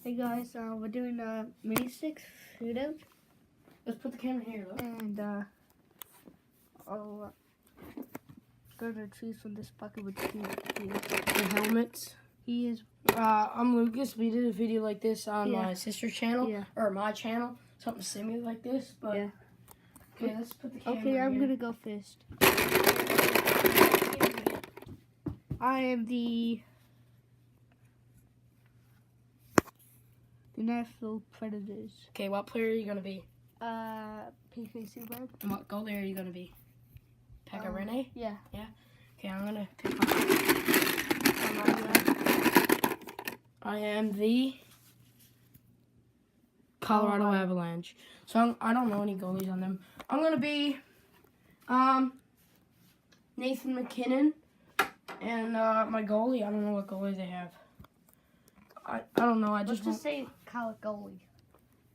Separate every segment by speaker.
Speaker 1: Hey guys, we're doing a mini sticks shootout,
Speaker 2: Let's put the camera here, look.
Speaker 1: and I'll gonna choose from this bucket with two
Speaker 2: The helmets.
Speaker 1: He is
Speaker 2: I'm Lucas. We did a video like this on
Speaker 1: Yeah.
Speaker 2: my sister's channel,
Speaker 1: Yeah.
Speaker 2: or my channel, something similar like this. But
Speaker 1: Yeah.
Speaker 2: okay, let's put the camera
Speaker 1: okay. I'm
Speaker 2: here.
Speaker 1: gonna go first. I am the Nashville Predators.
Speaker 2: Okay, what player are you gonna be?
Speaker 1: PK Subban.
Speaker 2: And what goalie are you gonna be? Pekka Rinne?
Speaker 1: Yeah.
Speaker 2: Okay, I'm gonna pick my. I am the Colorado Avalanche. So I don't know any goalies on them. I'm gonna be Nathan McKinnon, and my goalie. I don't know what goalie they have. I don't know.
Speaker 1: Let's just say college goalie.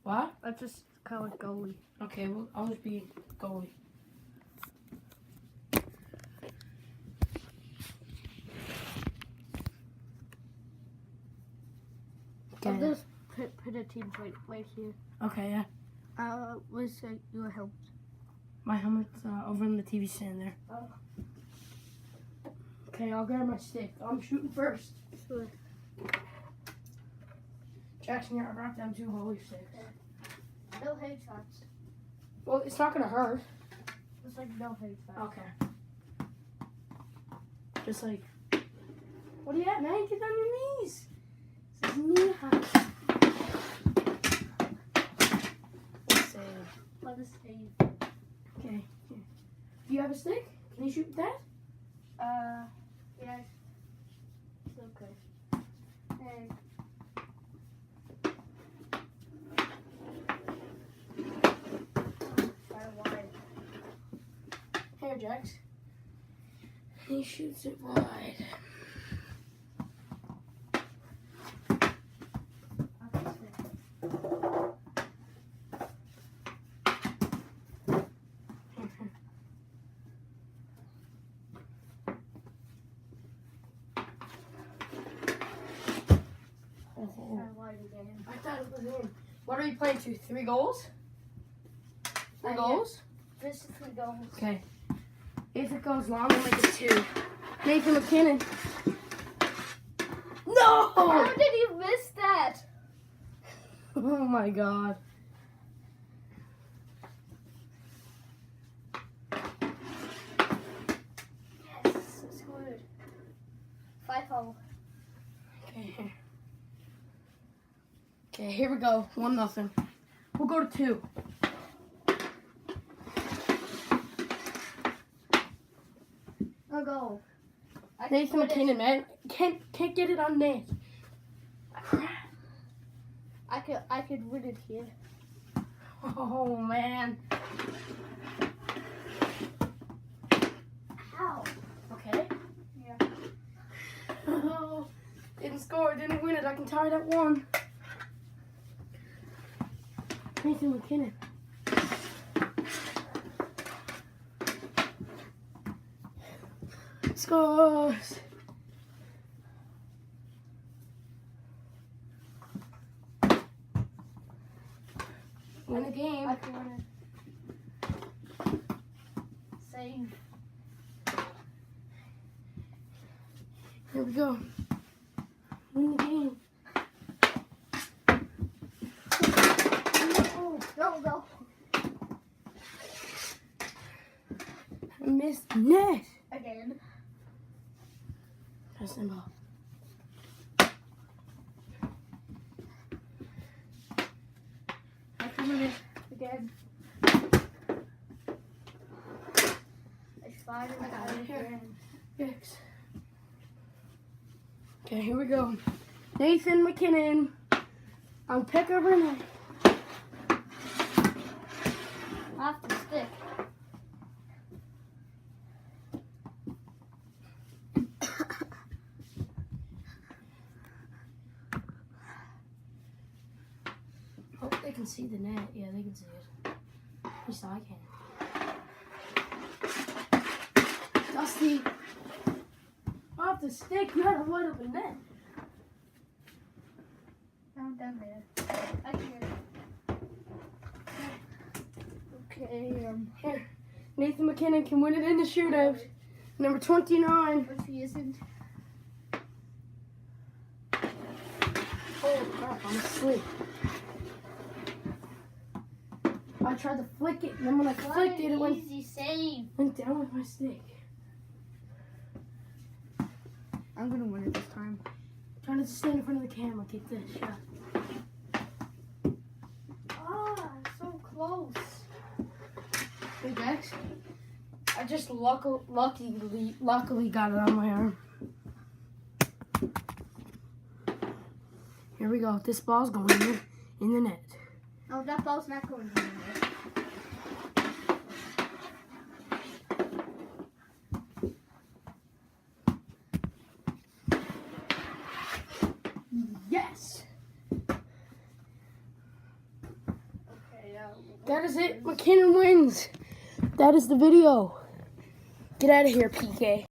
Speaker 2: What?
Speaker 1: Let's just call it goalie.
Speaker 2: Okay, well, I'll just be goalie.
Speaker 1: I'll just put the teams right here.
Speaker 2: Okay, yeah.
Speaker 1: Where's your helmet?
Speaker 2: My helmet's over in the TV stand there.
Speaker 1: Oh.
Speaker 2: Okay, I'll grab my stick. I'm shooting first.
Speaker 1: Sure.
Speaker 2: Jackson, I brought them two holy sticks.
Speaker 1: No headshots.
Speaker 2: Well, it's not gonna hurt.
Speaker 1: It's like no headshots.
Speaker 2: Okay. Just like, what are you at, man? Get on your knees. This is knee high. Let's see.
Speaker 1: Let us see.
Speaker 2: Okay. Here. Do you have a stick? Can you shoot with that?
Speaker 1: Yeah. It's okay. And fire wide.
Speaker 2: Here, Jax. He shoots it wide.
Speaker 1: Fire wide again.
Speaker 2: I thought it was in. What are you playing to? 3 goals? 3
Speaker 1: Yeah.
Speaker 2: goals?
Speaker 1: This is 3 goals.
Speaker 2: Okay. If it goes long, I'll make it 2. Nathan McKinnon. No!
Speaker 1: How did you miss that?
Speaker 2: Oh my god.
Speaker 1: Yes, scored. 5-0.
Speaker 2: Okay. Okay, here we go. 1-0. We'll go to 2.
Speaker 1: No goal.
Speaker 2: Nathan McKinnon, man. Can't get it on net.
Speaker 1: I could win it here.
Speaker 2: Oh man.
Speaker 1: How?
Speaker 2: Okay.
Speaker 1: Yeah.
Speaker 2: Oh, didn't score, didn't win it. I can tie it at 1. Nathan McKinnon. Scores. Win the game.
Speaker 1: I can win it. Save.
Speaker 2: Here we go. Win the game.
Speaker 1: No.
Speaker 2: I missed the net.
Speaker 1: Again.
Speaker 2: Press them all.
Speaker 1: I can win it again. I slide and I got it again.
Speaker 2: Yes. Okay, here we go. Nathan McKinnon on Pekka Rinne.
Speaker 1: Off the stick.
Speaker 2: Oh, they can see the net. Yeah, they can see it. At least I can. Dusty. Off the stick. You had a wide open net.
Speaker 1: Down jump down there. I can get it. Okay,
Speaker 2: Here. Nathan McKinnon can win it in the shootout. Number 29.
Speaker 1: If he isn't.
Speaker 2: Oh crap, I'm asleep. I tried to flick it, and then when I flicked it, it went
Speaker 1: Easy save.
Speaker 2: down with my stick.
Speaker 1: I'm gonna win it this time.
Speaker 2: Trying to stand in front of the camera, get this shot.
Speaker 1: Ah, so close.
Speaker 2: Big X. I just luckily got it on my arm. Here we go. This ball's going in the net.
Speaker 1: No, that ball's not going in there.
Speaker 2: Yes.
Speaker 1: Okay,
Speaker 2: That is it. McKinnon wins. That is the video. Get out of here, PK.